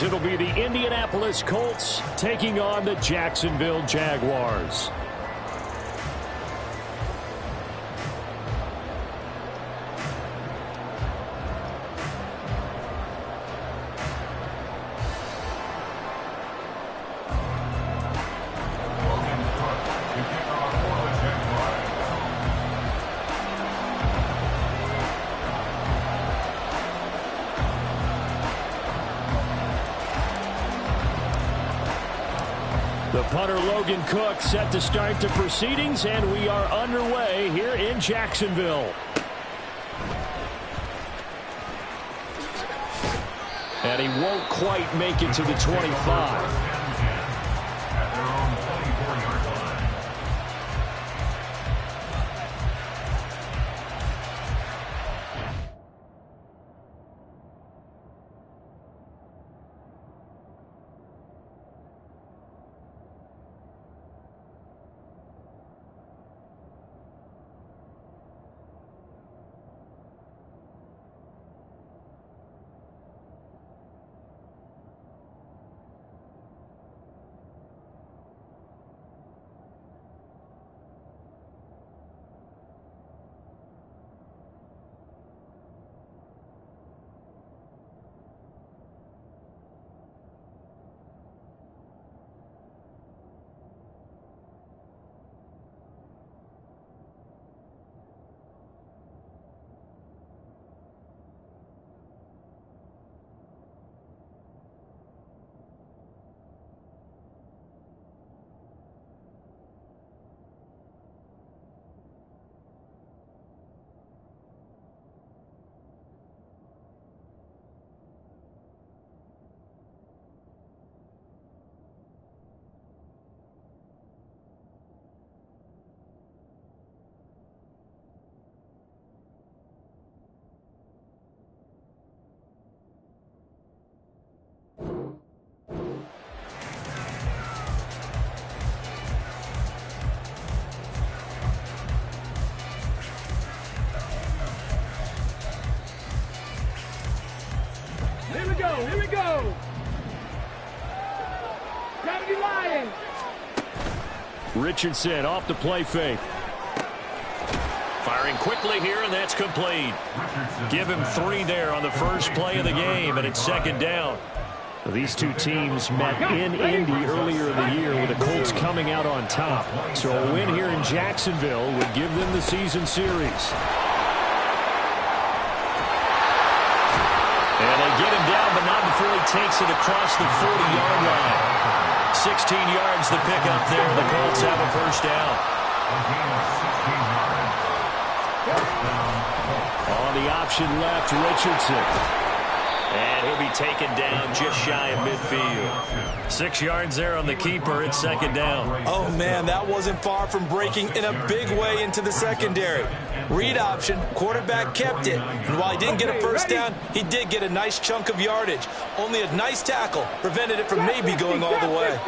It'll be the Indianapolis Colts taking on the Jacksonville Jaguars. The punter Logan Cook set to start the proceedings, and we are underway here in Jacksonville. And he won't quite make it to the 25. Here we go. Gravity Lions. Richardson off the play fake. Firing quickly here, and that's complete. Give him 3 there on the first play of the game, and it's second down. These two teams met in Indy earlier in the year with the Colts coming out on top. So a win here in Jacksonville would give them the season series. And they get him down, but not before he takes it across the 40-yard line. 16 yards to pick up there. The Colts have a first down. On the option left, Richardson. And he'll be taken down just shy of midfield. 6 yards there on the keeper. It's second down. Oh, man, that wasn't far from breaking in a big way into the secondary. Read option, quarterback kept it. And while he didn't get a first down, he did get a nice chunk of yardage. Only a nice tackle prevented it from maybe going all the way.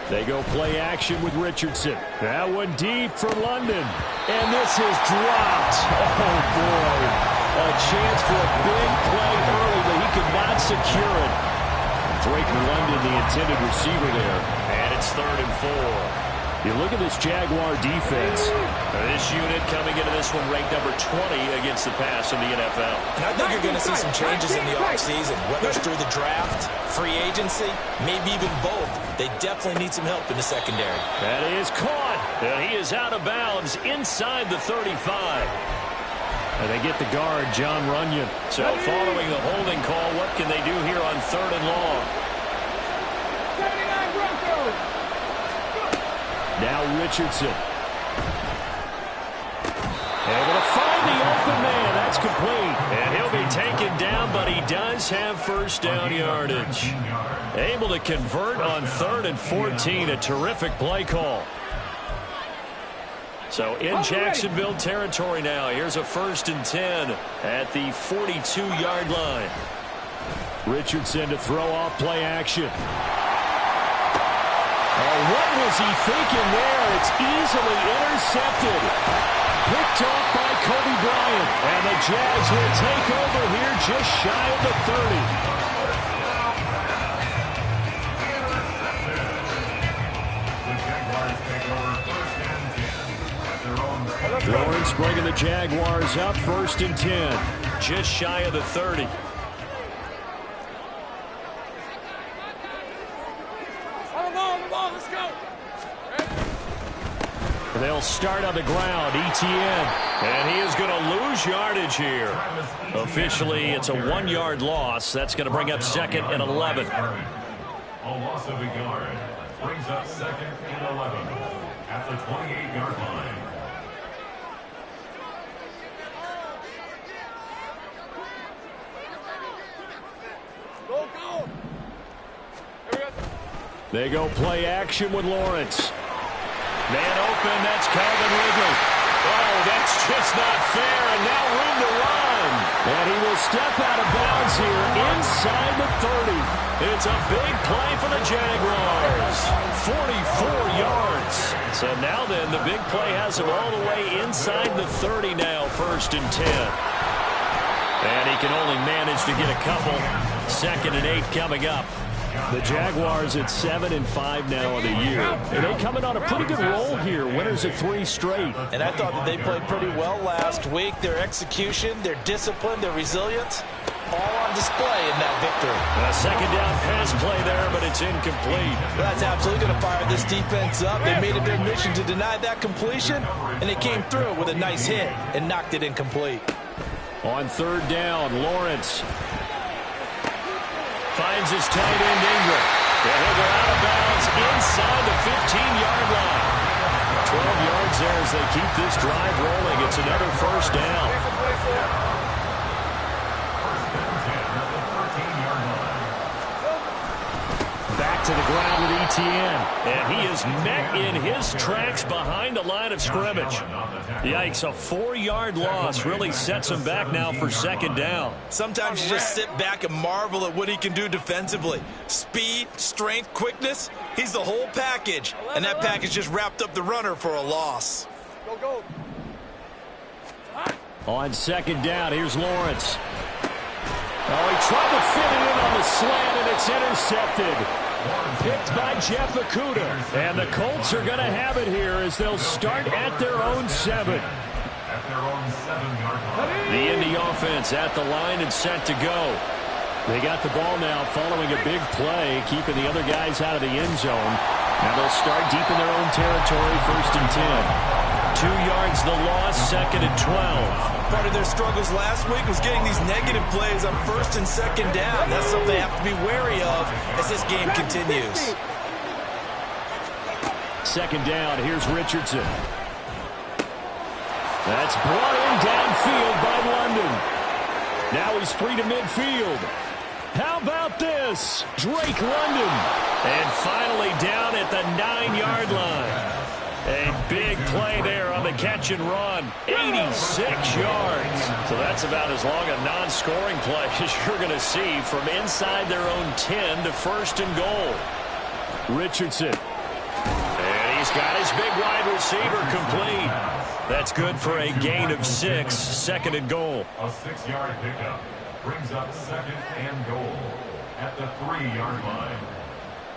They go play action with Richardson. That one deep for London. And this is dropped. Oh, boy. A chance for a big play early, but he could not secure it. Drake London, the intended receiver there. And it's 3rd and 4. You look at this Jaguar defense. This unit coming into this one ranked number 20 against the pass in the NFL. And I think you're going to see some changes in the offseason, whether it's through the draft, free agency, maybe even both. They definitely need some help in the secondary. That is caught. And he is out of bounds inside the 35. And they get the guard, John Runyon. So following the holding call, what can they do here on 3rd and long? Now Richardson. Able to find the open man. That's complete. And he'll be taken down, but he does have first down yardage. Able to convert on 3rd and 14. A terrific play call. So in Jacksonville territory now. Here's a 1st and 10 at the 42-yard line. Richardson to throw off play action. Oh, what was he thinking there? It's easily intercepted. picked off by Kobe Bryant. And the Jags will take over here just shy of the 30. Lawrence bringing the Jaguars up 1st and 10. Just shy of the 30. Let's go. They'll start on the ground. Etienne. And he is going to lose yardage here. Officially, it's a 1-yard loss. That's going to bring up 2nd and 11. A loss of a yard brings up 2nd and 11 at the 28-yard line. Go. They go play action with Lawrence. Man open, that's Calvin Ridley. Oh, that's just not fair, and now room to run. And he will step out of bounds here inside the 30. It's a big play for the Jaguars. 44 yards. So now then, the big play has him all the way inside the 30 now, 1st and 10. And he can only manage to get a couple. 2nd and 8 coming up. The Jaguars at 7-5 now of the year. And they coming on a pretty good roll here. Winners of 3 straight. And I thought that they played pretty well last week. Their execution, their discipline, their resilience, all on display in that victory. A 2nd down pass play there, but it's incomplete. That's absolutely going to fire this defense up. They made it their mission to deny that completion, and they came through with a nice hit and knocked it incomplete. On 3rd down, Lawrence finds his tight end Ingram. And he'll go out of bounds inside the 15-yard line. 12 yards there as they keep this drive rolling. It's another 1st down. Back to the ground with Etienne. And he is met in his tracks behind the line of scrimmage. Yikes, a 4-yard loss really sets him back now for 2nd down. Sometimes you just sit back and marvel at what he can do defensively. Speed, strength, quickness, he's the whole package. And that package just wrapped up the runner for a loss. Go. On 2nd down, here's Lawrence. Oh, he tried to fit it in on the slant, and it's intercepted. Picked by Jeff Okudah. And the Colts are going to have it here as they'll start at their own 7. The Indy offense at the line and set to go. They got the ball now following a big play, keeping the other guys out of the end zone. Now they'll start deep in their own territory, 1st and 10. 2 yards the loss, 2nd and 12. Part of their struggles last week was getting these negative plays on 1st and 2nd down. That's something they have to be wary of as this game continues. 2nd down, here's Richardson. That's brought in downfield by London. Now he's free to midfield. How about this? Drake London. And finally down at the 9-yard line. A big play there on the catch and run. 86 yards. So that's about as long a non-scoring play as you're going to see from inside their own 10 to 1st and goal. Richardson. And he's got his big wide receiver complete. That's good for a gain of 6. 2nd and goal. A 6-yard pickup brings up 2nd and goal at the 3-yard line.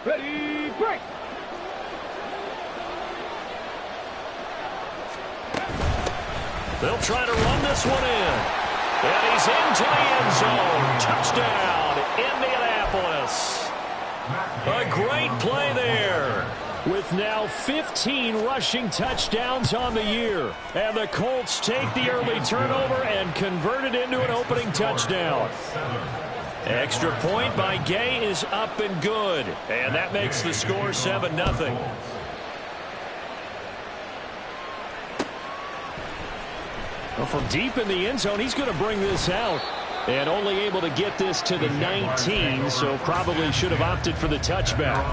Ready, break. They'll try to run this one in. And he's into the end zone. Touchdown, Indianapolis. A great play there. With now 15 rushing touchdowns on the year. And the Colts take the early turnover and convert it into an opening touchdown. Extra point by Gay is up and good. And that makes the score 7-0. Well, from deep in the end zone, he's going to bring this out. And only able to get this to the 19, so probably should have opted for the touchback.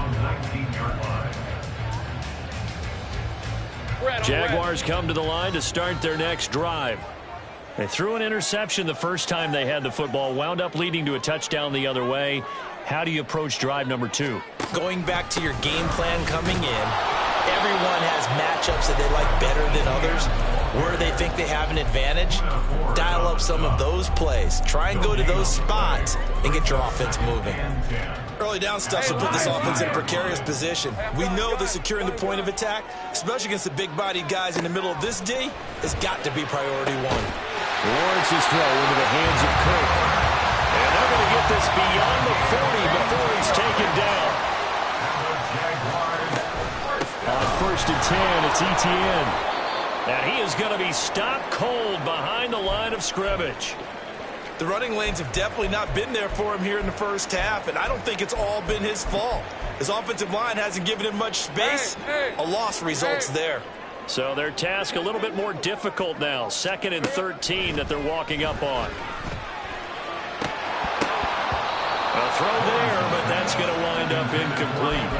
Jaguars come to the line to start their next drive. They threw an interception the first time they had the football, wound up leading to a touchdown the other way. How do you approach drive number 2? Going back to your game plan coming in, everyone has matchups that they like better than others. where they think they have an advantage, dial up some of those plays. Try and go to those spots and get your offense moving. Early down stuff will put this offense in a precarious position. We know that securing the point of attack, especially against the big-bodied guys in the middle of this D, has got to be priority one. Lawrence's throw into the hands of Kirk. And they're going to get this beyond the 40 before he's taken down. On 1st and 10, it's Etienne. And he is going to be stopped cold behind the line of scrimmage. The running lanes have definitely not been there for him here in the first half, and I don't think it's all been his fault. His offensive line hasn't given him much space. A loss results there. So their task a little bit more difficult now. 2nd and 13 that they're walking up on. A throw there, but that's going to wind up incomplete.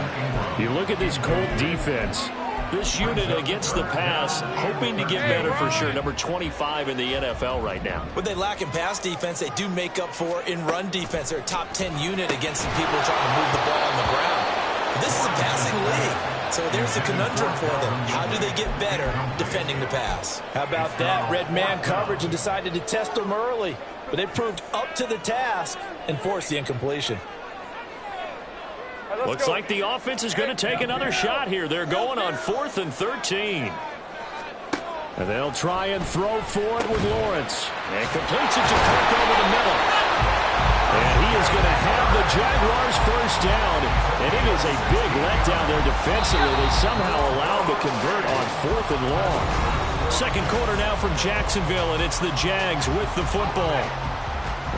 You look at this Colt defense. This unit against the pass, hoping to get better for sure. Number 25 in the NFL right now. What they lack in pass defense, they do make up for in run defense. They're a top 10 unit against the people trying to move the ball on the ground. But this is a passing league, so there's a conundrum for them. How do they get better defending the pass? How about that? Red man coverage and decided to test them early. But they proved up to the task and forced the incompletion. Looks like the offense is going to take another shot here. They're going on 4th and 13. And they'll try and throw for it with Lawrence. And completes it to Kirk over the middle. And he is going to have the Jaguars first down. And it is a big letdown there defensively. They somehow allow him to convert on 4th and long. Second quarter now from Jacksonville, and it's the Jags with the football.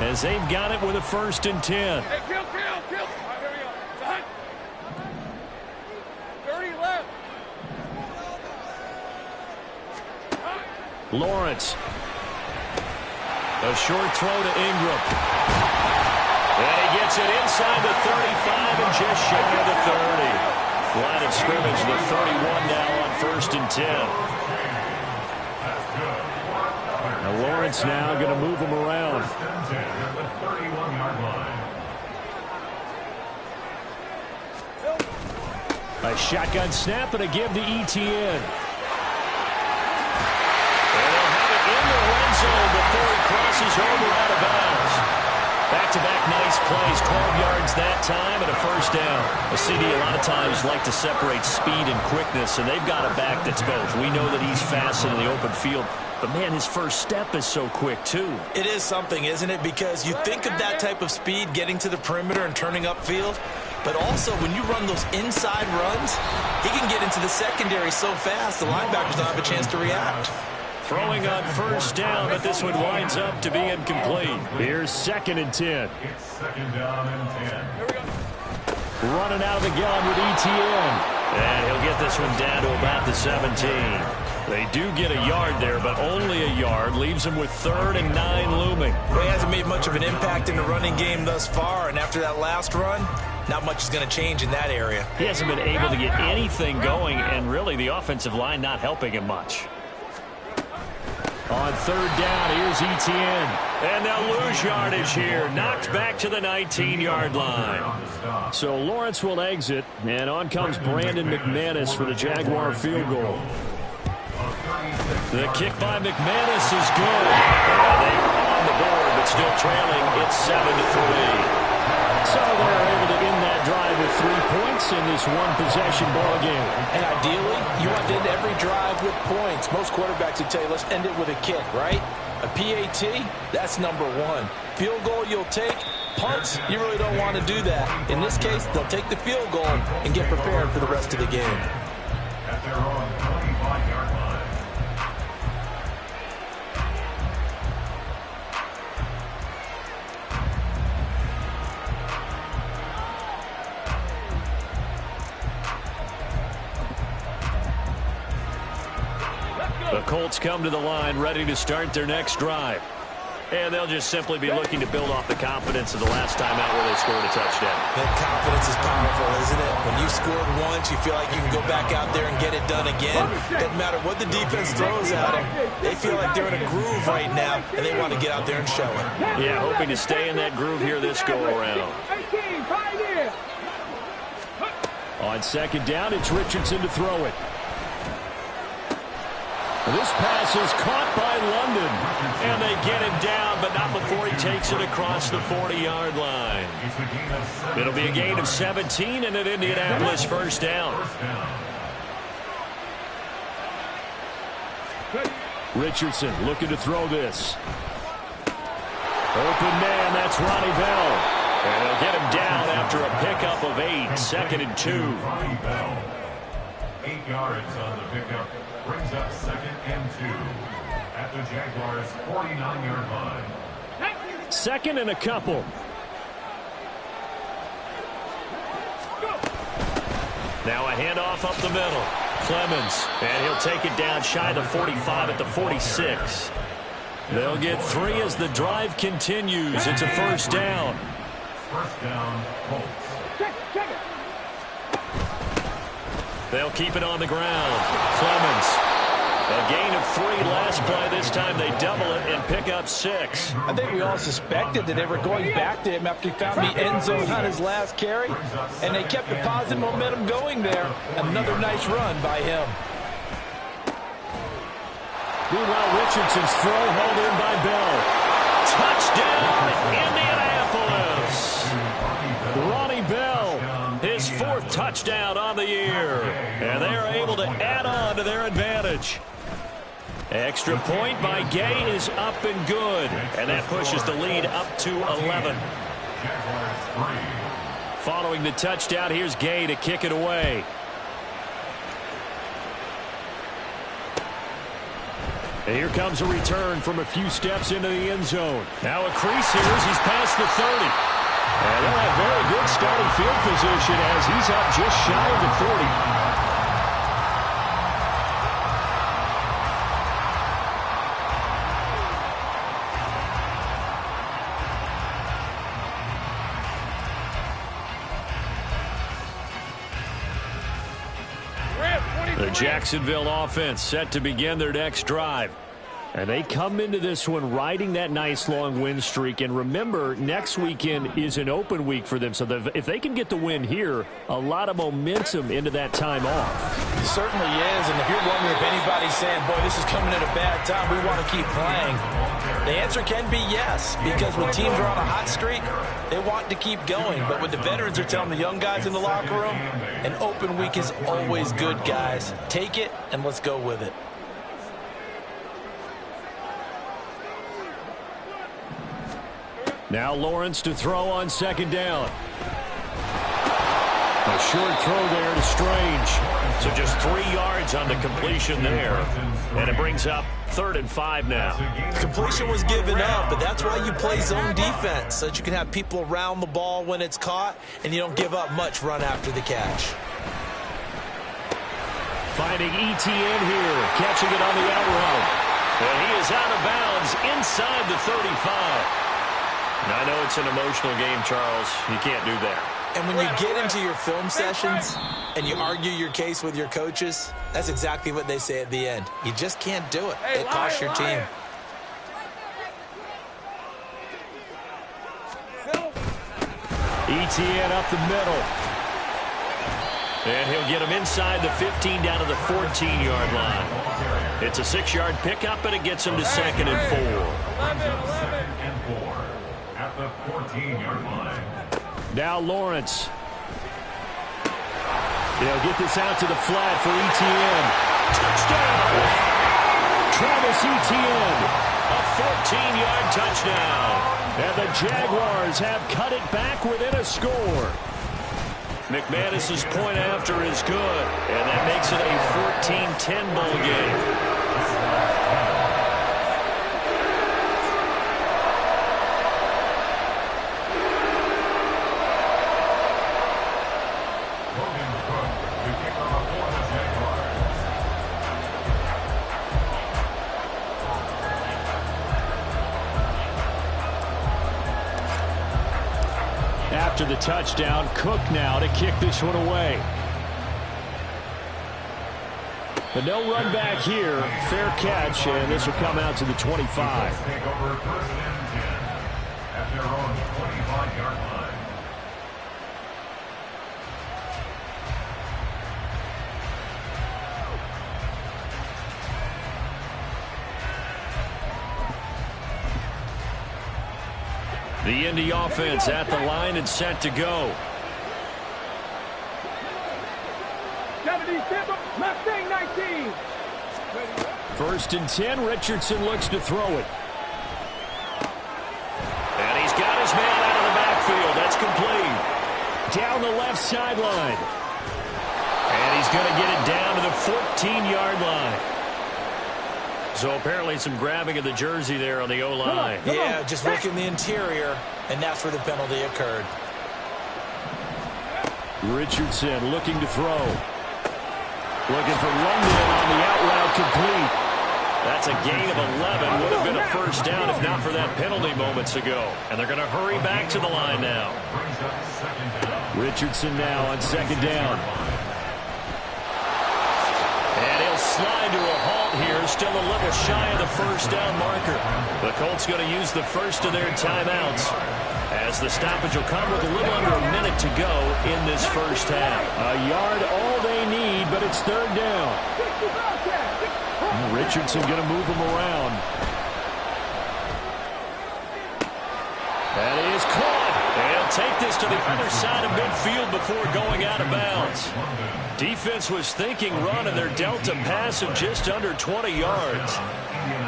As they've got it with a 1st and 10. Hey, kill. All right, here we go. Behind. 30 left. Lawrence. A short throw to Ingram. And he gets it inside the 35 and just shy of the 30. Line of scrimmage, the 31 now on 1st and 10. Now Lawrence now going to move him around. A shotgun snap and a give to Etienne. And they'll have it in the red zone before he crosses over out of bounds. Back-to-back nice plays, 12 yards that time and a first down. A CD a lot of times like to separate speed and quickness, and they've got a back that's both. We know that he's fast in the open field, but man, his first step is so quick too. It is something, isn't it? Because you think of that type of speed getting to the perimeter and turning upfield, but also when you run those inside runs, he can get into the secondary so fast the linebackers don't have a chance to react. Throwing on first down, but this one winds up to be incomplete. Here's 2nd and 10. It's 2nd down and 10. Running out of the gun with Etienne. And he'll get this one down to about the 17. They do get a yard there, but only a yard. Leaves him with 3rd and 9 looming. Well, he hasn't made much of an impact in the running game thus far, and after that last run, not much is going to change in that area. He hasn't been able to get anything going, and really the offensive line not helping him much. On 3rd down, here's Etienne. And they'll lose yardage here. Knocked back to the 19-yard line. So Lawrence will exit, and on comes Brandon McManus for the Jaguar field goal. The kick by McManus is good. And they are on the board, but still trailing. It's 7-3. So they're able to end that drive with 3 points in this one-possession ball game. And ideally, you want to end every drive with points. Most quarterbacks would tell you, let's end it with a kick, right? A PAT, that's number 1. Field goal you'll take. Punts, you really don't want to do that. In this case, they'll take the field goal and get prepared for the rest of the game. At their own 25-yard line. The Colts come to the line ready to start their next drive. And they'll just simply be looking to build off the confidence of the last time out where they scored a touchdown. That confidence is powerful, isn't it? When you scored once, you feel like you can go back out there and get it done again. Doesn't matter what the defense throws at them. They feel like they're in a groove right now, and they want to get out there and show it. Yeah, hoping to stay in that groove here this go-around. On 2nd down, it's Richardson to throw it. This pass is caught by London. And they get him down, but not before he takes it across the 40-yard line. It'll be a gain of 17 and an Indianapolis first down. Richardson looking to throw this. Open man, that's Ronnie Bell. And they'll get him down after a pickup of 8, 2nd and 2. Ronnie Bell, 8 yards on the pickup, brings up 2nd and 2 at the Jaguars' 49-yard line. 2nd and a couple. Now a handoff up the middle. Clemens, and he'll take it down shy of the 45 at the 46. They'll get 3 as the drive continues. It's a first down. First down, Colts. They'll keep it on the ground. Clemens, a gain of 3 last play. This time they double it and pick up 6. I think we all suspected that they were going back to him after he found the end zone on his last carry, and they kept the positive momentum going there. Another nice run by him. Meanwhile, Richardson's throw held in by Bell. Touchdown, Indianapolis. Ronnie Bell, his 4th touchdown on the year. And they are able to add on to their advantage. Extra point by Gay is up and good. And that pushes the lead up to 11. Following the touchdown, here's Gay to kick it away. And here comes a return from a few steps into the end zone. Now a crease here as he's past the 30. And they'll have very good starting field position as he's up just shy of the 40. The Jacksonville offense set to begin their next drive. And they come into this one riding that nice long win streak. And remember, next weekend is an open week for them. So if they can get the win here, a lot of momentum into that time off. It certainly is. And if you're wondering if anybody's saying, boy, this is coming at a bad time, we want to keep playing, the answer can be yes. Because when teams are on a hot streak, they want to keep going. But what the veterans are telling the young guys in the locker room, an open week is always good, guys. Take it and let's go with it. Now Lawrence to throw on 2nd down. A short throw there to Strange. So just 3 yards on the completion there. And it brings up 3rd and 5 now. Completion was given up, but that's why you play zone defense, so that you can have people around the ball when it's caught, and you don't give up much run after the catch. Finding ETN here, catching it on the out route. And he is out of bounds inside the 35. And I know it's an emotional game, Charles. You can't do that. And when you get into your film sessions and you argue your case with your coaches, that's exactly what they say at the end. You just can't do it. It costs your team. ETN up the middle. And he'll get him inside the 15 down to the 14-yard line. It's a 6-yard pickup, and it gets him to 2nd and 4. 2nd and 4 at the 14-yard line. Now Lawrence. They'll get this out to the flat for ETN. Touchdown! Travis Etienne, a 14-yard touchdown. And the Jaguars have cut it back within a score. McManus's point after is good, and that makes it a 14-10 ball game. After the touchdown, Cook now to kick this one away. But no run back here. Fair catch, and this will come out to the 25. Take over 1st and 10 at their own 25-yard line. The Indy offense at the line and set to go. Mustang 19. First and 10, Richardson looks to throw it. And he's got his man out of the backfield. That's complete. Down the left sideline. And he's going to get it down to the 14-yard line. So apparently some grabbing of the jersey there on the O-line. Yeah, just look in the interior, and that's where the penalty occurred. Richardson looking to throw. Looking for London on the out route complete. That's a gain of 11. Would have been a first down if not for that penalty moments ago. And they're going to hurry back to the line now. Richardson now on second down. And he'll slide to a halt here. Still a little shy of the first down marker. The Colts going to use the first of their timeouts, as the stoppage will come with a little under a minute to go in this first half. A yard all they need, but it's third down. Richardson going to move him around. That is caught. They'll take this to the other side of midfield before going out of bounds. Defense was thinking run, and they're dealt a pass of just under 20 yards.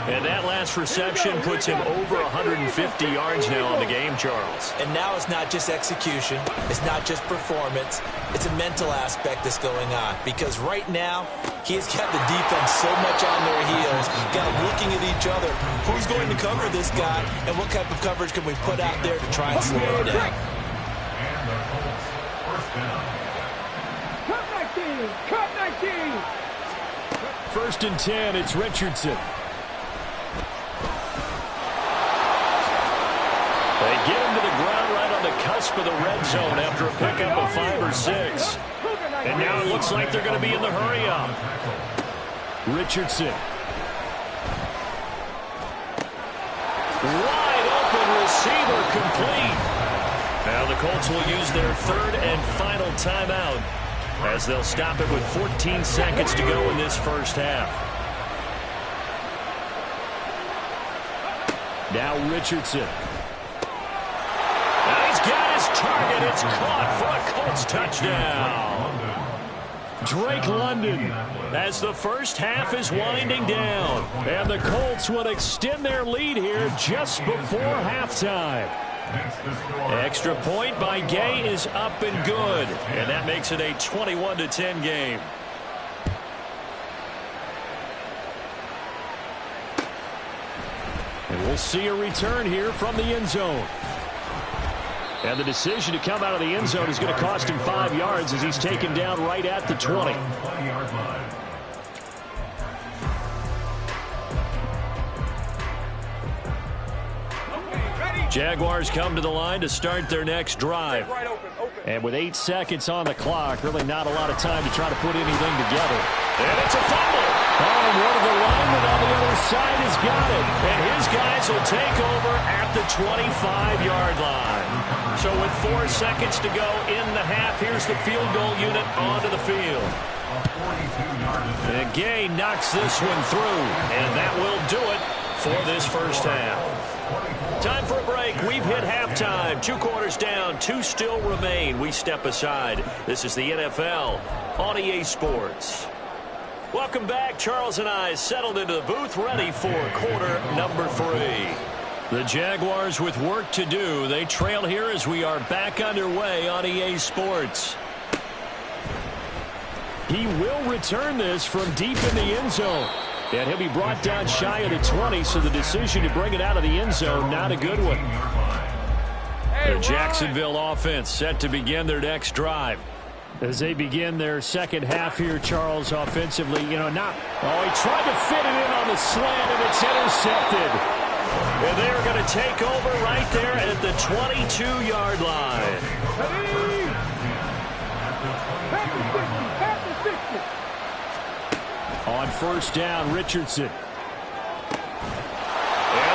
And that last reception puts him over 150 yards now on the game, Charles. And now it's not just execution. It's not just performance. It's a mental aspect that's going on. Because right now, he's got the defense so much on their heels, got them looking at each other. Who's going to cover this guy, and what type of coverage can we put out there to try and slow him down? Cut 19. Cut 19. First and 10, it's Richardson. They get him to the ground right on the cusp of the red zone after a pickup of 5 or 6. And now it looks like they're going to be in the hurry-up. Richardson. Wide open receiver complete. Now the Colts will use their third and final timeout, as they'll stop it with 14 seconds to go in this first half. Now Richardson. Now he's got his target. It's caught for a Colts touchdown. Drake London, as the first half is winding down. And the Colts will extend their lead here just before halftime. Extra point by Gay is up and good. And that makes it a 21-10 game. And we'll see a return here from the end zone. And the decision to come out of the end zone is going to cost him 5 yards as he's taken down right at the 20. Jaguars come to the line to start their next drive. And with 8 seconds on the clock, really not a lot of time to try to put anything together. And it's a fumble. Oh, and one of the linemen on the other side has got it. And his guys will take over at the 25-yard line. So with 4 seconds to go in the half, here's the field goal unit onto the field. And Gay knocks this one through. And that will do it for this first half. Time for a break. We've hit halftime. 2 quarters down. 2 still remain. We step aside. This is the NFL on EA Sports. Welcome back. Charles and I settled into the booth, ready for quarter number 3. The Jaguars with work to do. They trail here as we are back underway on EA Sports. He will return this from deep in the end zone. And he'll be brought down shy of the 20, so the decision to bring it out of the end zone, not a good one. The Jacksonville offense set to begin their next drive. As they begin their second half here, Charles, offensively, he tried to fit it in on the slant, and it's intercepted. And they're going to take over right there at the 22-yard line. On first down, Richardson. And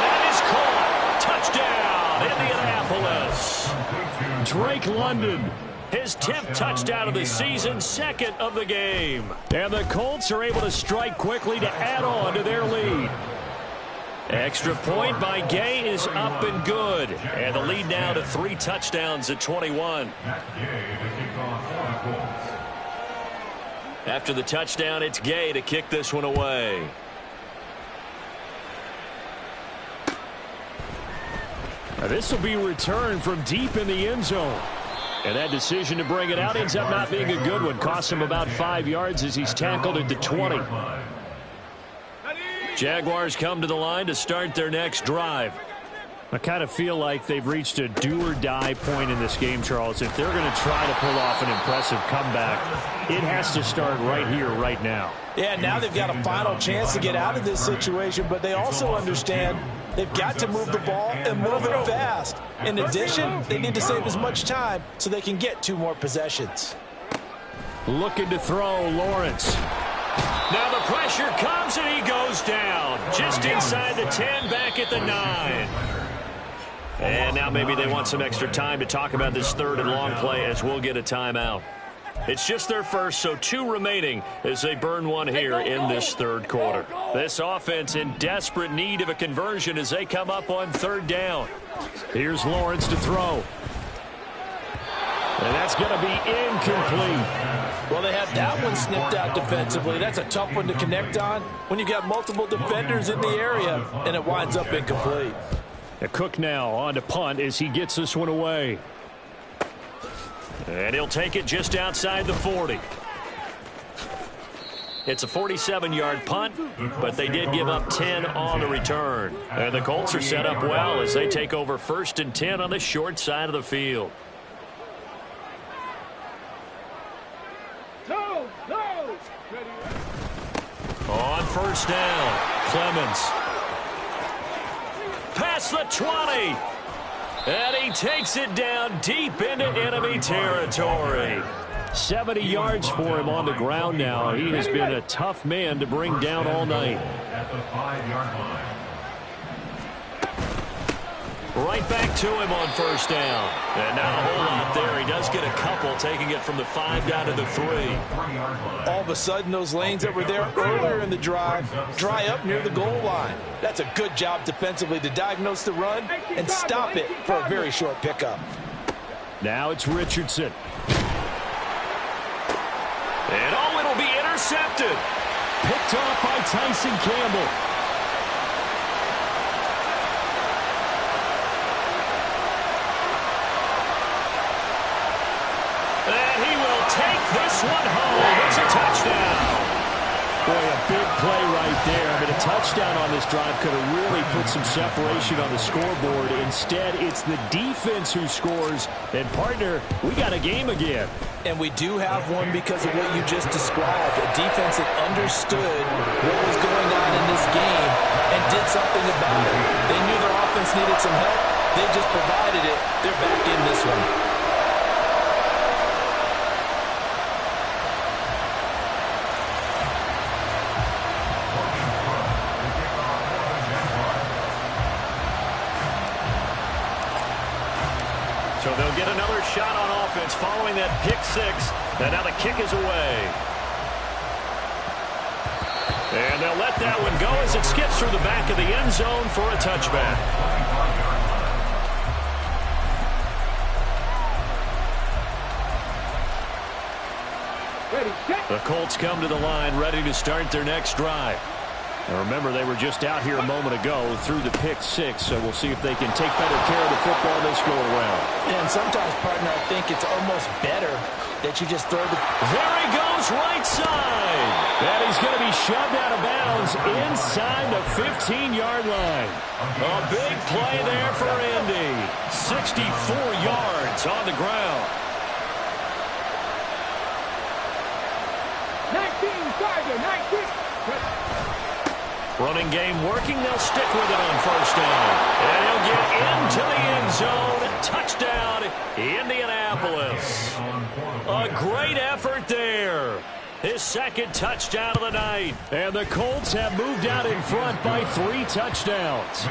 that is caught. Touchdown, Indianapolis. Drake London, his 10th touchdown of the season, 2nd of the game. And the Colts are able to strike quickly to add on to their lead. Extra point by Gay is up and good. And the lead now to 3 touchdowns at 21. After the touchdown, it's Gay to kick this one away. Now this will be returned from deep in the end zone. And that decision to bring it out ends up not being a good one. Cost him about 5 yards as he's tackled at the 20. Jaguars come to the line to start their next drive. I kind of feel like they've reached a do-or-die point in this game, Charles. If they're going to try to pull off an impressive comeback, it has to start right here, right now. Yeah, now they've got a final chance to get out of this situation, but they also understand they've got to move the ball and move it fast. In addition, they need to save as much time so they can get 2 more possessions. Looking to throw, Lawrence. Now the pressure comes and he goes down. Just inside the 10, back at the 9. And now maybe they want some extra time to talk about this 3rd and long play as we'll get a timeout. It's just their first, so 2 remaining as they burn one here in this 3rd quarter. This offense in desperate need of a conversion as they come up on 3rd down. Here's Lawrence to throw. And that's going to be incomplete. Well, they had that one snipped out defensively. That's a tough one to connect on when you got multiple defenders in the area, and it winds up incomplete. Cook now on to punt as he gets this one away. And he'll take it just outside the 40. It's a 47-yard punt, but they did give up 10 on the return. And the Colts are set up well as they take over 1st and 10 on the short side of the field. On 1st down, Clemens. Past the 20. And he takes it down deep into enemy territory. 70 yards for him on the ground now. He has been a tough man to bring down all night. At the 5-yard line. Right back to him on 1st down. And not a whole lot there. He does get a couple, taking it from the 5 down to the 3. All of a sudden, those lanes that were there earlier in the drive dry up near the goal line. That's a good job defensively to diagnose the run and stop it for a very short pickup. Now it's Richardson. And oh, it'll be intercepted. Picked off by Tyson Campbell. And he will take this one home. It's a touchdown. Boy, a big play right there. I mean, a touchdown on this drive could have really put some separation on the scoreboard. Instead, it's the defense who scores. And, partner, we got a game again. And we do have one because of what you just described. A defense that understood what was going on in this game and did something about it. They knew their offense needed some help. They just provided it. They're back in this one. So they'll get another shot on offense following that pick 6. And now the kick is away. And they'll let that one go as it skips through the back of the end zone for a touchback. The Colts come to the line ready to start their next drive. Now remember, they were just out here a moment ago through the pick 6, so we'll see if they can take better care of the football this go around. And sometimes, partner, I think it's almost better that you just throw the... There he goes, right side. And he's going to be shoved out of bounds inside the 15-yard line. A big play there for Indy. 64 yards on the ground. 19. Running game working. They'll stick with it on 1st down. And he'll get into the end zone. Touchdown, Indianapolis. A great effort there. His 2nd touchdown of the night. And the Colts have moved out in front by 3 touchdowns.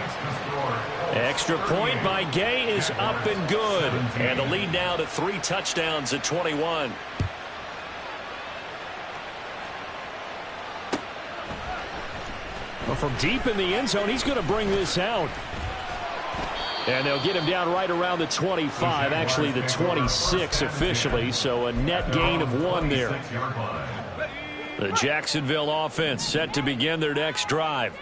Extra point by Gay is up and good. And the lead now to 3 touchdowns at 21. from deep in the end zone, he's going to bring this out. And they'll get him down right around the 25, actually the 26 officially, so a net gain of 1 there. The Jacksonville offense set to begin their next drive.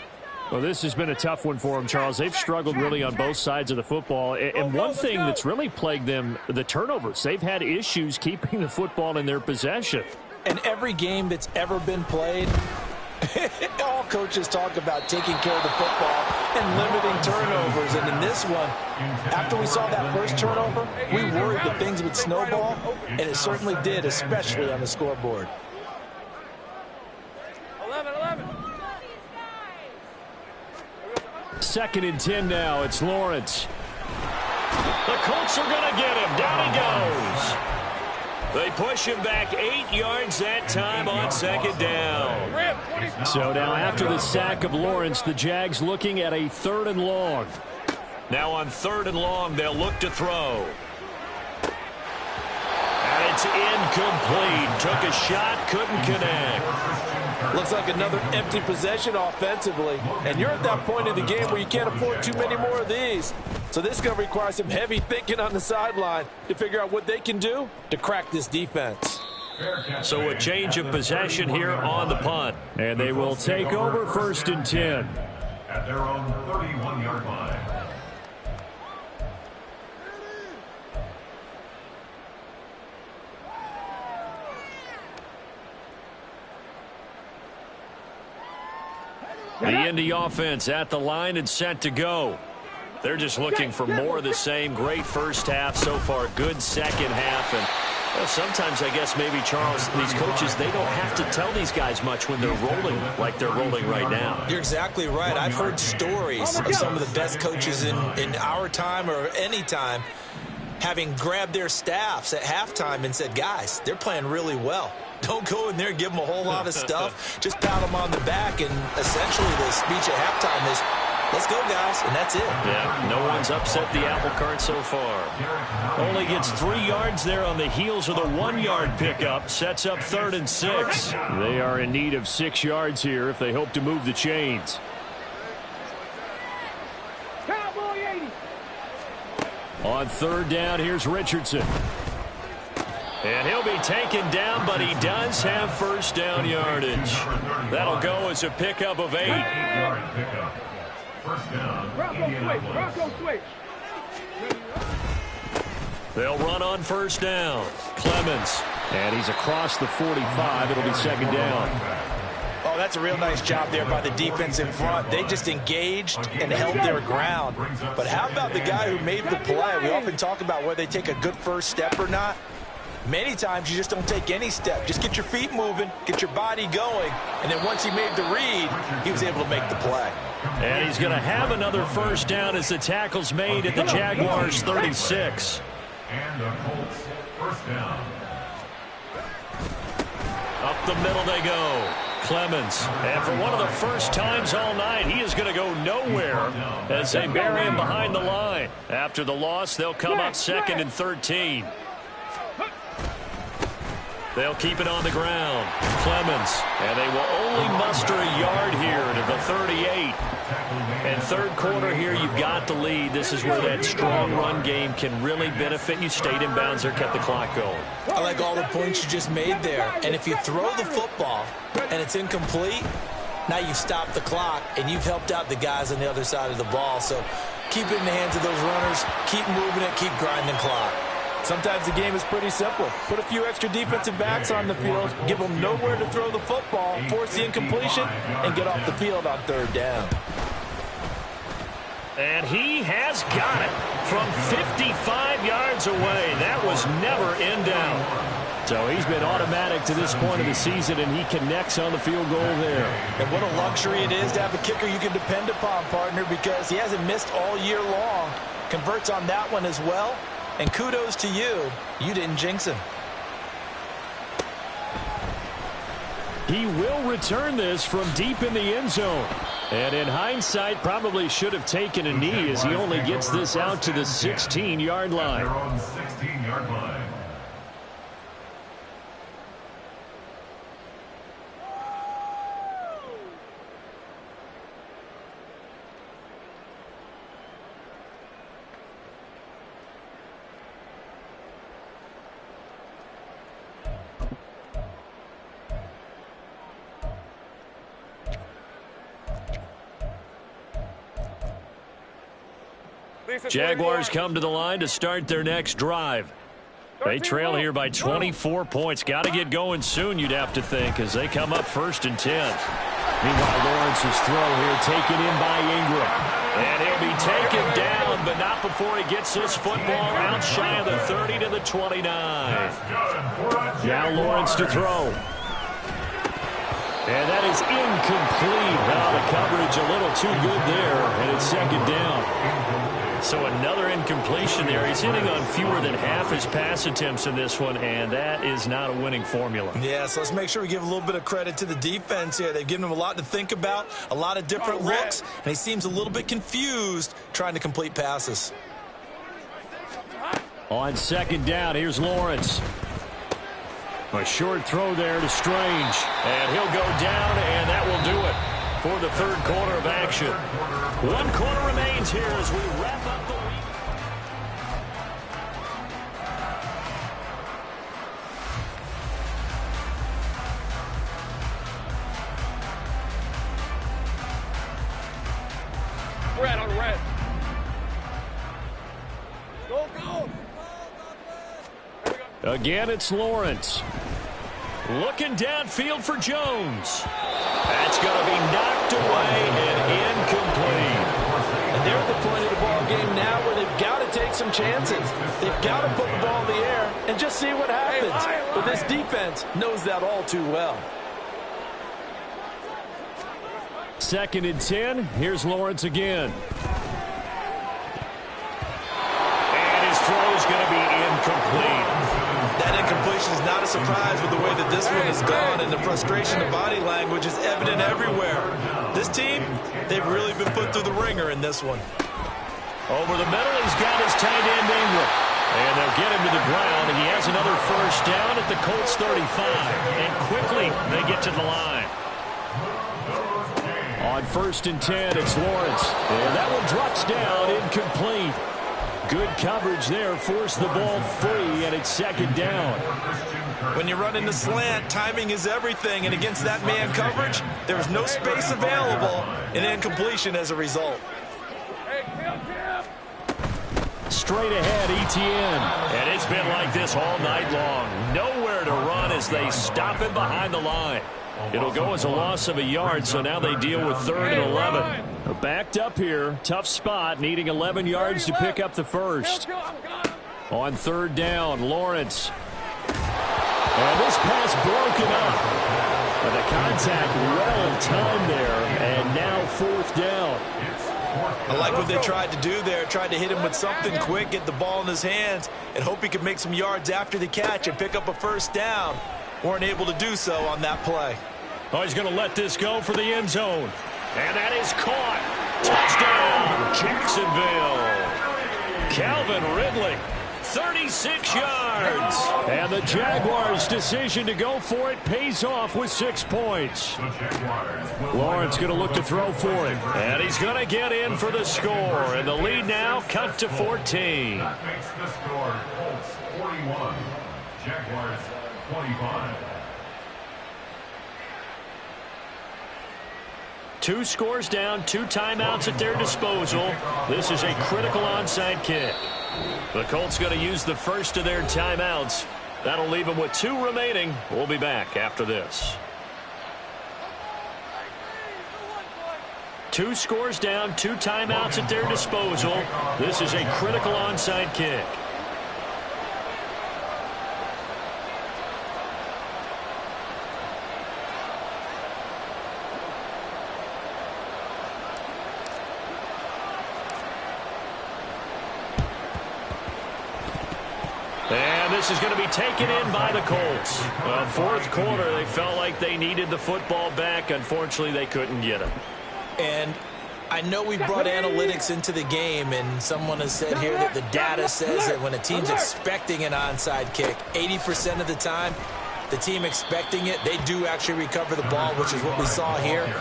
Well, this has been a tough one for them, Charles. They've struggled really on both sides of the football. And one thing that's really plagued them, the turnovers. They've had issues keeping the football in their possession. And every game that's ever been played, all coaches talk about taking care of the football and limiting turnovers. And in this one, after we saw that first turnover, we worried that things would snowball, and it certainly did, especially on the scoreboard. 11. 2nd and 10 now. It's Lawrence. The Colts are going to get him. Down he goes. They push him back 8 yards that time on 2nd down. So now after the sack of Lawrence, the Jags looking at a 3rd and long. Now on 3rd and long, they'll look to throw. And it's incomplete. Took a shot, couldn't connect. Looks like another empty possession offensively. And you're at that point in the game where you can't afford too many more of these. So this is going to require some heavy thinking on the sideline to figure out what they can do to crack this defense. So a change of possession here on the punt. And they will take over 1st and 10. At their own 31-yard line. The Indy offense at the line and set to go. They're just looking for more of the same. Great first half so far. Good second half. And well, sometimes I guess maybe, Charles, these coaches, they don't have to tell these guys much when they're rolling like they're rolling right now. You're exactly right. I've heard stories of some of the best coaches in our time or any time having grabbed their staffs at halftime and said, guys, they're playing really well. Don't go in there and give them a whole lot of stuff. Just pat them on the back, and essentially the speech at halftime is, let's go, guys, and that's it. Yeah, no one's upset the apple cart so far. Only gets 3 yards there on the heels of the 1-yard pickup. Sets up 3rd and 6. They are in need of 6 yards here if they hope to move the chains. Cowboy 80. On 3rd down, here's Richardson. And he'll be taken down, but he does have 1st down yardage. That'll go as a pickup of 8. 8-yard pickup. 1st down. Bronco switch. They'll run on 1st down. Clemens. And he's across the 45. It'll be 2nd down. Oh, that's a real nice job there by the defense in front. They just engaged and held their ground. But how about the guy who made the play? We often talk about whether they take a good first step or not. Many times you just don't take any step. Just get your feet moving, get your body going, and then once he made the read, he was able to make the play. And he's going to have another 1st down as the tackle's made at the Jaguars' 36. And the Colts 1st down. Up the middle they go. Clemens. And for one of the first times all night, he is going to go nowhere as they bury him behind the line. After the loss, they'll come up 2nd and 13. They'll keep it on the ground. Clemens. And they will only muster a yard here to the 38. And 3rd quarter here, you've got the lead. This is where that strong run game can really benefit you. Stayed in bounds there, kept the clock going. I like all the points you just made there. And if you throw the football and it's incomplete, now you've stopped the clock and you've helped out the guys on the other side of the ball. So keep it in the hands of those runners. Keep moving it. Keep grinding clock. Sometimes the game is pretty simple. Put a few extra defensive backs on the field, give them nowhere to throw the football, force the incompletion, and get off the field on 3rd down. And he has got it from 55 yards away. That was never in doubt. So he's been automatic to this point of the season, and he connects on the field goal there. And what a luxury it is to have a kicker you can depend upon, partner, because he hasn't missed all year long. Converts on that one as well. And kudos to you. You didn't jinx him. He will return this from deep in the end zone. And in hindsight, probably should have taken a knee as he only gets this out to the 16-yard line. Their own 16-yard line. Jaguars come to the line to start their next drive. They trail here by 24 points. Got to get going soon, you'd have to think, as they come up 1st and 10. Meanwhile, Lawrence's throw here taken in by Ingram. And he'll be taken down, but not before he gets this football out shy of the 30 to the 29. Now Lawrence to throw. And that is incomplete. Now the coverage a little too good there, and it's 2nd down. So another incompletion there. He's hitting on fewer than half his pass attempts in this one, and that is not a winning formula. Yeah, so let's make sure we give a little bit of credit to the defense here. They've given him a lot to think about, a lot of different looks, and he seems a little bit confused trying to complete passes. On 2nd down, here's Lawrence. A short throw there to Strange, and he'll go down, and that will do it for the 3rd quarter of action. 1 quarter remains here as we wrap up the week. Red on red. Go, go. Again, it's Lawrence. Looking downfield for Jones. That's going to be knocked away and incomplete. And they're at the point of the ball game now where they've got to take some chances. They've got to put the ball in the air and just see what happens. But this defense knows that all too well. 2nd and 10. Here's Lawrence again. And his throw is going to be incomplete. That incompletion is not a surprise with the way that this one has gone, and the frustration of body language is evident everywhere. This team, they've really been put through the ringer in this one. Over the middle, he's got his tight end Ingram. And they'll get him to the ground, and he has another 1st down at the Colts 35. And quickly, they get to the line. On 1st and 10, it's Lawrence. And that one drops down, incomplete. Good coverage there, forced the ball free, and it's 2nd down. When you run in the slant, timing is everything, and against that man coverage, there was no space available, and incompletion as a result. Straight ahead, ETN. And it's been like this all night long. Nowhere to run as they stop him behind the line. It'll go as a loss of a yard, so now they deal with 3rd and 11. Backed up here, tough spot, needing 11 yards to pick up the 1st. On 3rd down, Lawrence. And this pass broken up. But the contact well timed there, and now 4th down. I like what they tried to do there, tried to hit him with something quick, get the ball in his hands, and hope he could make some yards after the catch and pick up a 1st down. Weren't able to do so on that play. Oh, he's going to let this go for the end zone. And that is caught. Touchdown, Jacksonville. Calvin Ridley, 36 yards. And the Jaguars' decision to go for it pays off with 6 points. Lawrence going to look to throw for it. And he's going to get in for the score. And the lead now cut to 14. That makes the score Colts 41, Jaguars 25. 2 scores down, 2 timeouts at their disposal. This is a critical onside kick. The Colts going to use the first of their timeouts. That'll leave them with 2 remaining. We'll be back after this. 2 scores down, 2 timeouts at their disposal. This is a critical onside kick. And this is going to be taken in by the Colts. Well, 4th quarter, they felt like they needed the football back. Unfortunately, they couldn't get it. And I know we brought analytics into the game, and someone has said here that the data says that when a team's expecting an onside kick, 80% of the time, the team expecting it, they do actually recover the ball, which is what we saw here.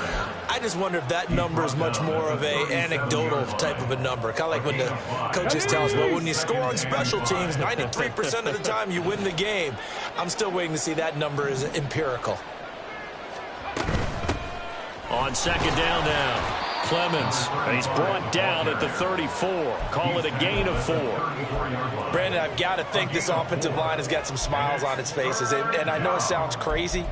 I just wonder if that number is much more of a anecdotal type of a number. Kind of like when the coaches tell us, well, when you score on special teams, 93% of the time you win the game. I'm still waiting to see that number is empirical. On 2nd down now. Clemens. He's brought down at the 34. Call it a gain of 4. Brandon, I've got to think this offensive line has got some smiles on its faces. And I know it sounds crazy,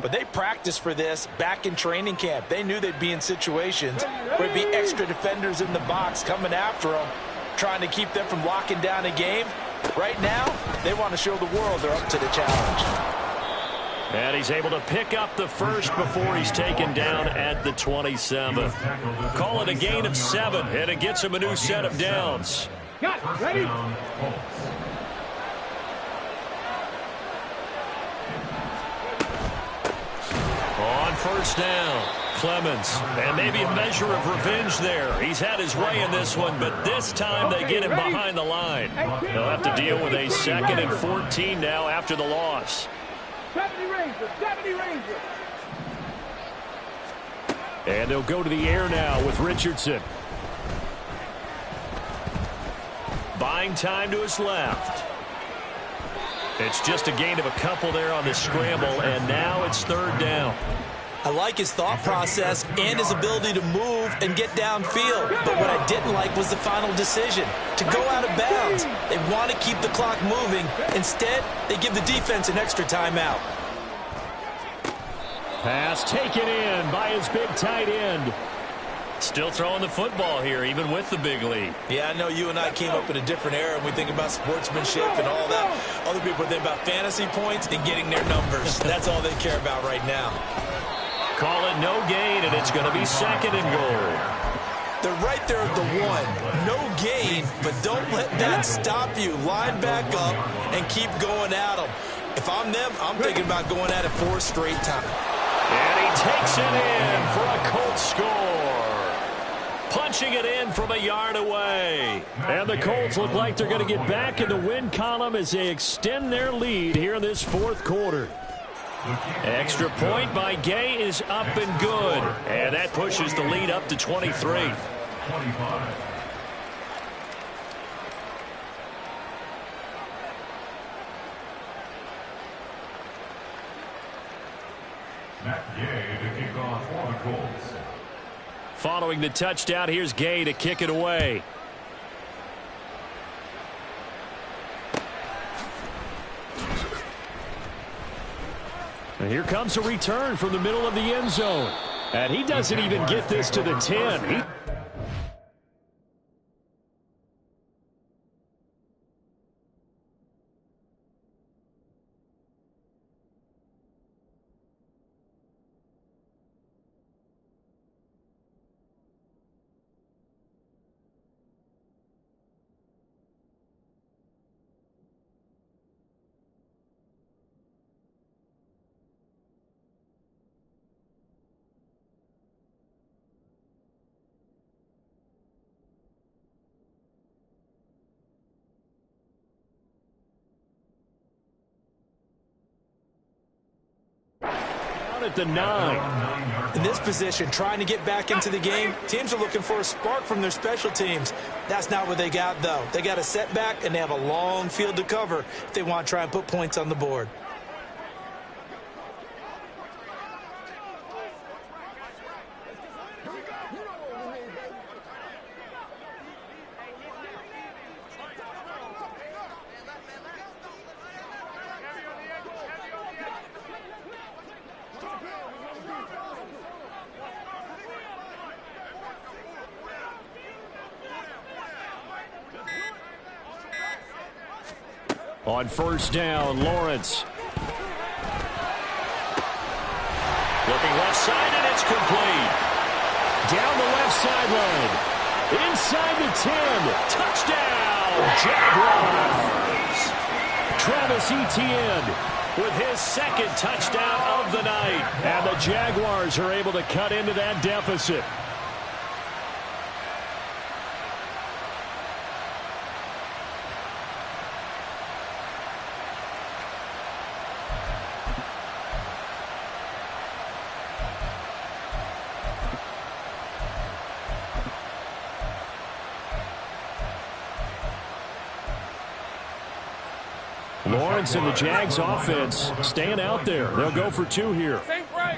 but they practiced for this back in training camp. They knew they'd be in situations where it'd be extra defenders in the box coming after them, trying to keep them from locking down a game. Right now, they want to show the world they're up to the challenge. And he's able to pick up the first before he's taken down at the 27. Call it a gain of 7, and it gets him a new set of downs. Got it. Ready? On first down, Clemens. And maybe a measure of revenge there. He's had his way in this one, but this time they get him behind the line. They'll have to deal with a 2nd and 14 now after the loss. 70 Rangers, 70 Rangers. And they'll go to the air now with Richardson. Buying time to his left. It's just a gain of a couple there on the scramble, and now it's 3rd down. I like his thought process and his ability to move and get downfield. But what I didn't like was the final decision, to go out of bounds. They want to keep the clock moving. Instead, they give the defense an extra timeout. Pass taken in by his big tight end. Still throwing the football here, even with the big lead. Yeah, I know you and I came up in a different era, and we think about sportsmanship and all that. Other people think about fantasy points and getting their numbers. That's all they care about right now. Call it no gain, and it's going to be 2nd and goal. They're right there at the 1. No gain, but don't let that stop you. Line back up and keep going at them. If I'm them, I'm thinking about going at it 4 straight times. And he takes it in for a Colts score. Punching it in from a yard away. And the Colts look like they're going to get back in the win column as they extend their lead here in this 4th quarter. Extra point by Gay is up and good. And that pushes the lead up to 23. 25. Matt Gay to kick off for the Colts. Following the touchdown, here's Gay to kick it away. And here comes a return from the middle of the end zone. And he doesn't even get this to the 10. At the 9. In this position, trying to get back into the game, teams are looking for a spark from their special teams. That's not what they got, though. They got a setback, and they have a long field to cover if they want to try and put points on the board. On first down, Lawrence. Looking left side, and it's complete. Down the left sideline. Inside the 10. Touchdown, Jaguars. Travis Etienne with his 2nd touchdown of the night. And the Jaguars are able to cut into that deficit. Lawrence and the Jags offense staying out there. They'll go for 2 here. Same break.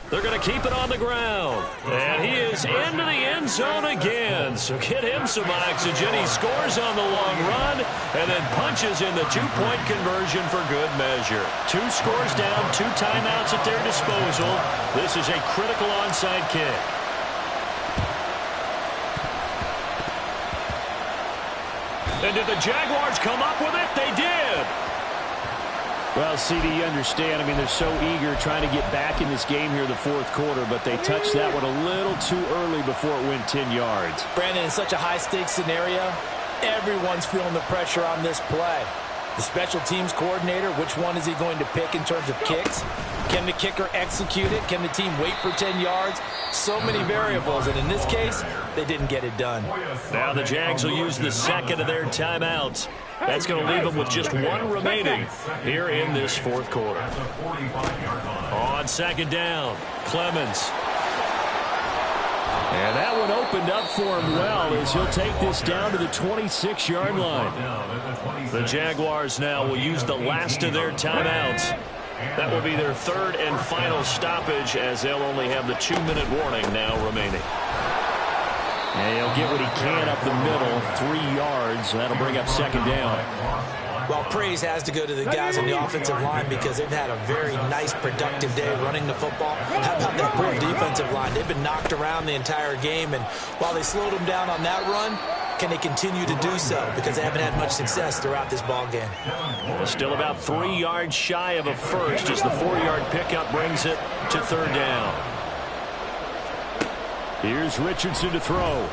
They're going to keep it on the ground. And he is into the end zone again. So get him some oxygen. He scores on the long run and then punches in the two-point conversion for good measure. 2 scores down, 2 timeouts at their disposal. This is a critical onside kick. And did the Jaguars come up with it? They did. Well, CD, you understand. I mean, they're so eager trying to get back in this game here in the fourth quarter, but they touched that one a little too early before it went 10 yards. Brandon, in such a high-stakes scenario, everyone's feeling the pressure on this play. The special teams coordinator, which one is he going to pick in terms of kicks? Can the kicker execute it? Can the team wait for 10 yards? So many variables, and in this case, they didn't get it done. Now the Jags will use the second of their timeouts. That's going to leave them with just 1 remaining here in this fourth quarter. On second down, Clemens. And that one opened up for him well as he'll take this down to the 26-yard line. The Jaguars now will use the last of their timeouts. That will be their 3rd and final stoppage as they'll only have the 2-minute warning now remaining. And he'll get what he can up the middle, 3 yards. That'll bring up second down. Well, praise has to go to the guys on the offensive line because they've had a very nice, productive day running the football. How about that poor defensive line? They've been knocked around the entire game, and while they slowed them down on that run, can they continue to do so? Because they haven't had much success throughout this ball game. Well, still about 3 yards shy of a first as the 4-yard pickup brings it to third down. Here's Richardson to throw.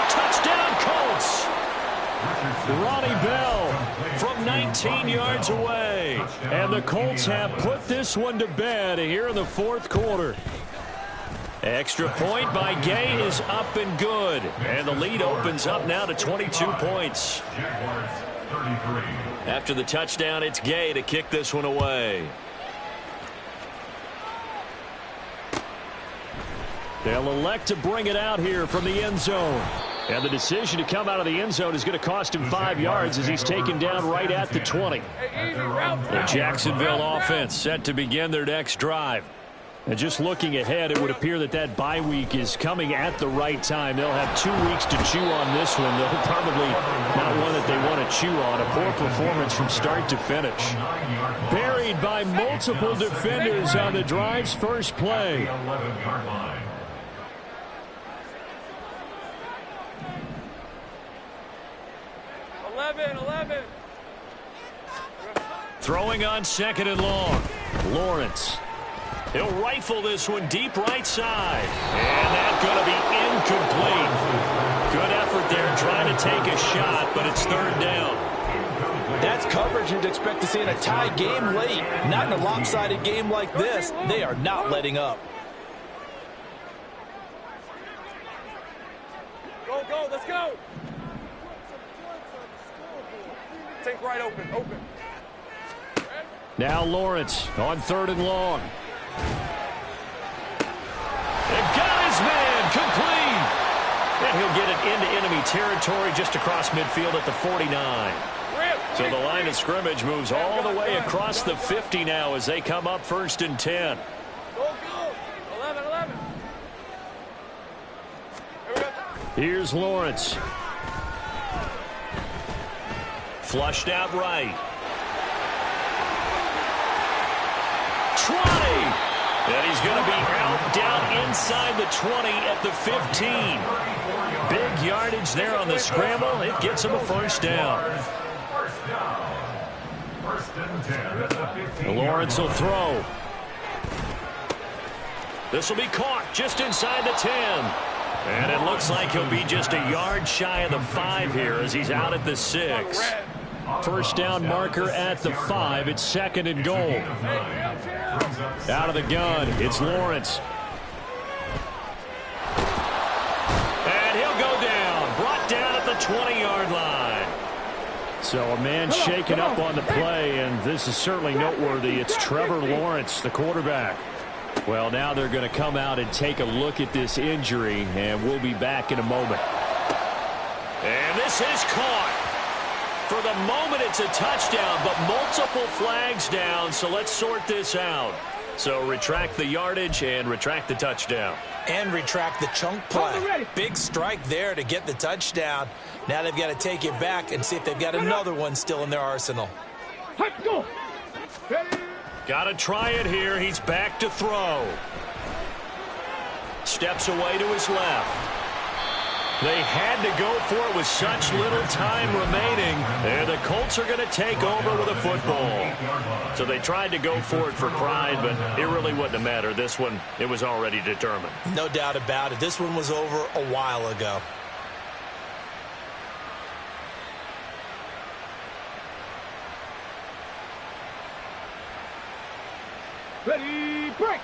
Touchdown, Colts! Ronnie Bell from 19 yards away. And the Colts have put this one to bed here in the fourth quarter. Extra point by Gay is up and good. And the lead opens up now to 22 points. After the touchdown, it's Gay to kick this one away. They'll elect to bring it out here from the end zone. And the decision to come out of the end zone is going to cost him 5 yards as he's taken down right at the 20. The Jacksonville offense set to begin their next drive. And just looking ahead, it would appear that that bye week is coming at the right time. They'll have 2 weeks to chew on this one. They'll probably not one that they want to chew on. A poor performance from start to finish. Buried by multiple defenders on the drive's first play. Throwing on second and long. Lawrence. He'll rifle this one deep right side. And that's going to be incomplete. Good effort there trying to take a shot, but it's third down. That's coverage you'd expect to see in a tie game late. Not in a lopsided game like this. They are not letting up. Go, let's go. Take right open. Now Lawrence on third and long. And got his man complete. And he'll get it into enemy territory just across midfield at the 49. So the line of scrimmage moves all the way across the 50 now as they come up first and 10. Go. 11. Here's Lawrence. Flushed out right. 20. And he's going to be out down inside the 20 at the 15. Big yardage there on the scramble. It gets him a first down. Lawrence will throw. This will be caught just inside the 10. And it looks like he'll be just a yard shy of the 5 here as he's out at the 6. First down marker at the 5. It's second and goal. Out of the gun, it's Lawrence. And he'll go down. Brought down at the 20-yard line. So a man shaken up on the play, and this is certainly noteworthy. It's Trevor Lawrence, the quarterback. Well, now they're going to come out and take a look at this injury, and we'll be back in a moment. And this is caught. For the moment, it's a touchdown, but multiple flags down, so let's sort this out. So retract the yardage and retract the touchdown. And retract the chunk play. Big strike there to get the touchdown. Now they've got to take it back and see if they've got another one still in their arsenal. Got to try it here. He's back to throw. Steps away to his left. They had to go for it with such little time remaining. And the Colts are going to take over with a football. So they tried to go for it for pride, but it really wouldn't have mattered. This one, it was already determined. No doubt about it. This one was over a while ago. Ready, break.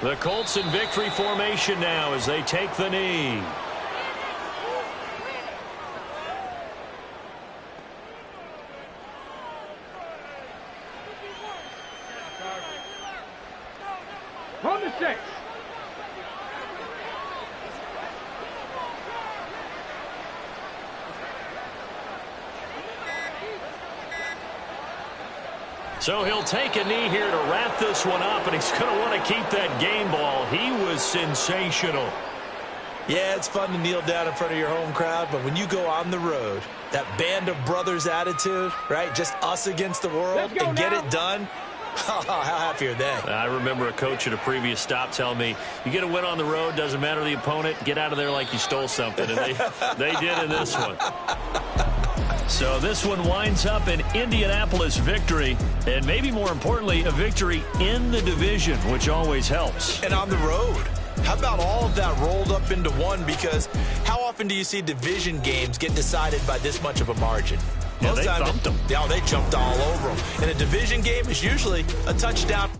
The Colts in victory formation now as they take the knee. On the 6. So he'll take a knee here to wrap this one up, and he's going to want to keep that game ball. He was sensational. Yeah, it's fun to kneel down in front of your home crowd, but when you go on the road, that band of brothers attitude, right, just us against the world and get it done, how happy are they? I remember a coach at a previous stop telling me, you get a win on the road, doesn't matter the opponent, get out of there like you stole something, and they did in this one. So this one winds up an Indianapolis victory, and maybe more importantly, a victory in the division, which always helps. And on the road. How about all of that rolled up into one? Because how often do you see division games get decided by this much of a margin? Yeah, they thumped them. Yeah, they jumped all over them. And a division game is usually a touchdown.